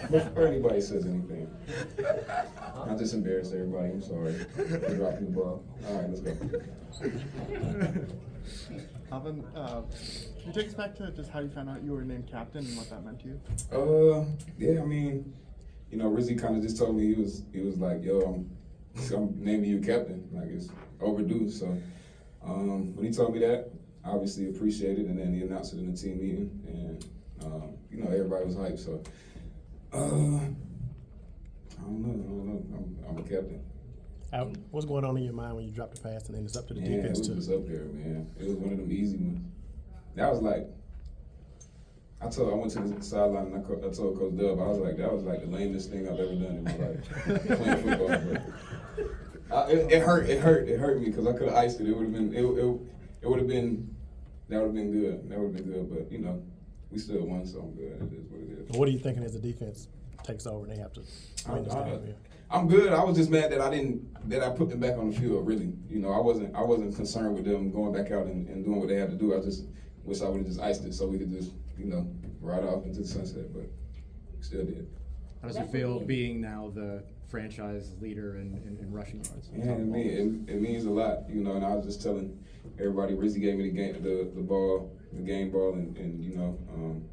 Before anybody says anything, I just embarrassed everybody. I'm sorry for dropping the ball. All right, let's go. Alvin, can you take us back to just how you found out you were named captain and what that meant to you? Yeah, I mean, Rizzy kind of just told me he was like, yo, I'm naming you captain. Like, it's overdue. So when he told me that, I obviously appreciated it, and then he announced it in the team meeting, and everybody was hyped. So I don't know. I'm a captain. What's going on in your mind when you drop the pass and then it's up to the Man, defense it was just up there, man. It was one of them easy ones. That was like, I went to the sideline and I told Coach Dub, I was like, that was like the lamest thing I've ever done in my life, playing football. But it hurt me because I could have iced it. It would have been good. But we still won, so I'm good. It is what it is. What are you thinking as the defense takes over and they have to win this game? I'm good. I was just mad that I put them back on the field. Really, I wasn't concerned with them going back out and doing what they had to do. I just wish I would have just iced it so we could just ride off into the sunset. But still did. How does it feel being now the franchise leader in rushing yards? Yeah, it means a lot. And I was just telling everybody, Rizzy gave me the game ball, and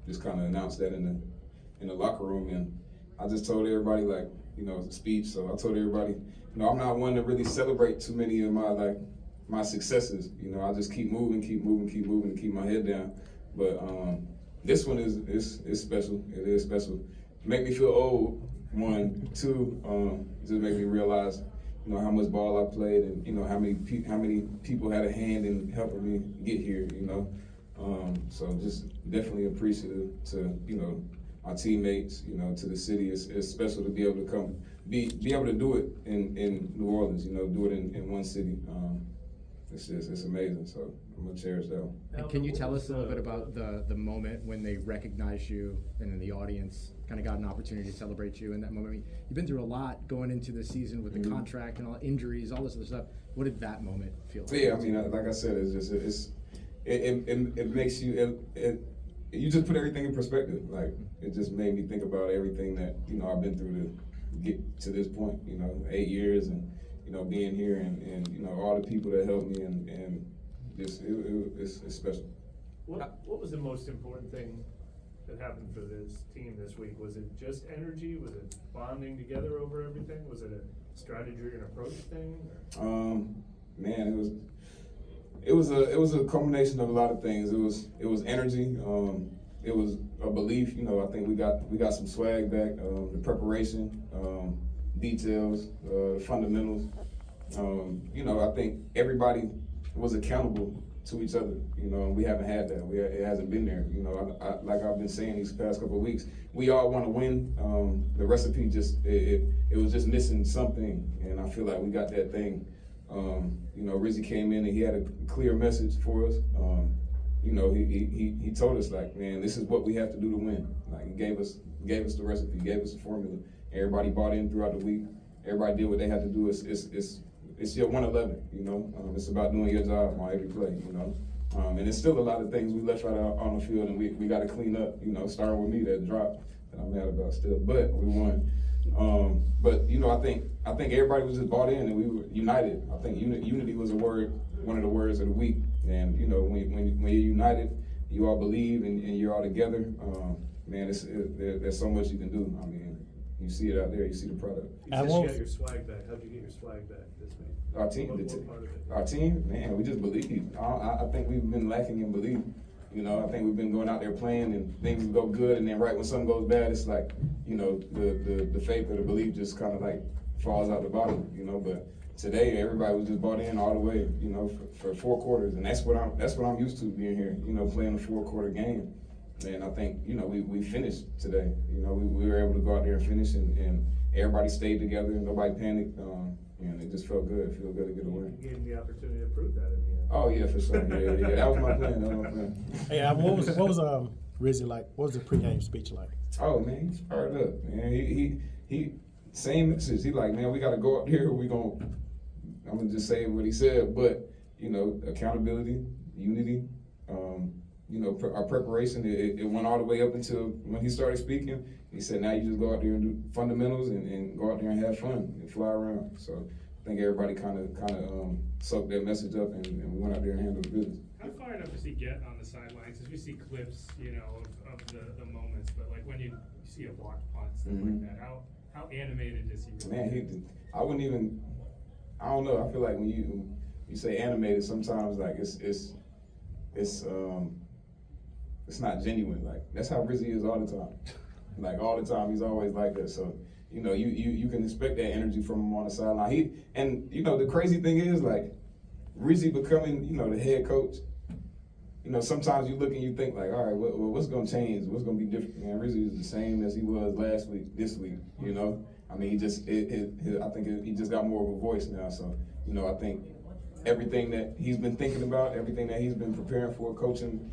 just kind of announced that in the locker room, and I just told everybody speech. So I told everybody, I'm not one to really celebrate too many of my successes. I just keep moving, and keep my head down. But this one is special. It is special. Make me feel old. 1, 2, just make me realize, how much ball I played, and how many people had a hand in helping me get here. So just definitely appreciative to my teammates, to the city. It's special to be able to be able to do it in New Orleans. Do it in one city. It's amazing. So I'm gonna cherish that one. And can you tell us a little bit about the moment when they recognized you and then the audience kind of got an opportunity to celebrate you in that moment? I mean, you've been through a lot going into the season with the contract and all injuries, all this other stuff. What did that moment feel like? Yeah, I mean, like I said, it makes you. You just put everything in perspective. Like, it just made me think about everything that I've been through to get to this point. 8 years and being here and all the people that helped me and just it's special. What was the most important thing that happened for this team this week? Was it just energy? Was it bonding together over everything? Was it a strategy and approach thing? Man, it was a combination of a lot of things. It was energy. It was a belief. I think we got some swag back. The preparation, details, fundamentals. I think everybody was accountable to each other. We haven't had that. It hasn't been there. Like I've been saying these past couple of weeks, we all want to win. The recipe it was just missing something, and I feel like we got that thing. Rizzy came in and he had a clear message for us. He told us, like, man, this is what we have to do to win. Like, he gave us the recipe, gave us the formula. Everybody bought in throughout the week. Everybody did what they had to do. It's your 111. It's about doing your job on every play. And there's still a lot of things we left out on the field, and we got to clean up. Starting with me, that drop that I'm mad about still, but we won. But I think everybody was just bought in and we were united. I think unity was one of the words of the week. And when you're united, you all believe and you're all together. Man, there's so much you can do. I mean, you see it out there. You see the product. You said you got your swag back. How'd you get your swag back this week? Our team, man, we just believe. I think we've been lacking in belief. I think we've been going out there playing and things go good, and then right when something goes bad, it's like, the faith or the belief just kind of like falls out the bottom, But today, everybody was just bought in all the way, for 4 quarters, and that's what I'm used to being here, playing a 4-quarter game. And I think, we finished today. We were able to go out there and finish, and everybody stayed together, and nobody panicked. And it just felt good. It felt good to get a win. You gave him the opportunity to prove that in the end. Oh yeah, for sure. Yeah. That was my plan. Hey, what was Rizzy like? What was the pregame speech like? Oh man, he's fired up. Man, he same message. He like, man, we got to go up here. I'm gonna just say what he said, but accountability, unity. you know, our preparation, it went all the way up until when he started speaking. He said, now you just go out there and do fundamentals and go out there and have fun and fly around. So I think everybody kind of soaked that message up and we went out there and handled the business. How far enough does he get on the sidelines? Because we see clips, you know, of the moments, but like when you see a block punt, stuff like that, how animated is he really? Man, I wouldn't even, I don't know. I feel like when you say animated, sometimes like it's not genuine. Like that's how Rizzy is all the time. Like all the time, he's always like that. So you know, you can expect that energy from him on the sideline. And you know, the crazy thing is like Rizzy becoming, you know, the head coach. You know, sometimes you look and you think like, all right, what's going to change? What's going to be different? Man, Rizzy is the same as he was last week, this week. You know, I mean, he just, I think he just got more of a voice now. So, you know, I think everything that he's been thinking about, everything that he's been preparing for, coaching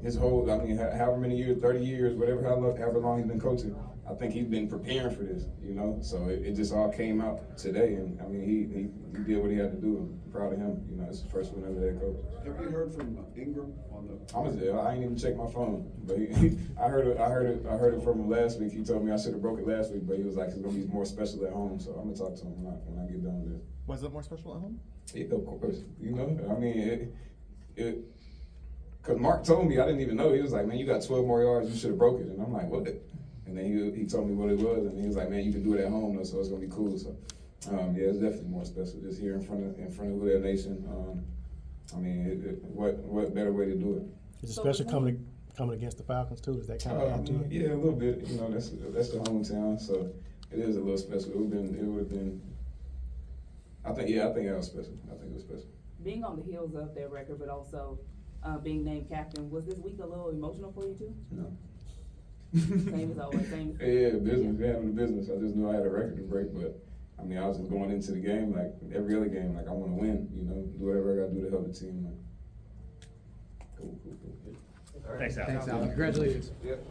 his whole, I mean, however many years, 30 years, whatever, however long he's been coaching, I think he's been preparing for this. You know, so it just all came out today, and I mean, he did what he had to do. I'm proud of him. You know, it's the first one ever head coach. Have you heard from Ingram on the? I was there. I ain't even checked my phone, but I heard it from him last week. He told me I should have broke it last week, but he was like, it's gonna be more special at home. So I'm gonna talk to him when I get done with this. Was it more special at home? Yeah, of course. You know, I mean, because Mark told me, I didn't even know. He was like, man, you got 12 more yards. You should have broke it. And I'm like, what? And then he told me what it was, and he was like, man, you can do it at home though, so it's gonna be cool. So yeah, it's definitely more special just here in front of Hood Nation. I mean, what better way to do it? Is it special coming against the Falcons too? Is that kind of add to it? Yeah, a little bit. You know, that's the hometown, so it is a little special. It would have been. I think that was special. I think it was special. Being on the heels of their record, but also being named captain, was this week a little emotional for you too? No. Same as always, same. Yeah, business. We handled the business. I just knew I had a record to break, but I mean, I was just going into the game like every other game, like I want to win. You know, do whatever I got to do to help the team. Cool. Thanks, Al. Thanks, Al. Congratulations. Yep.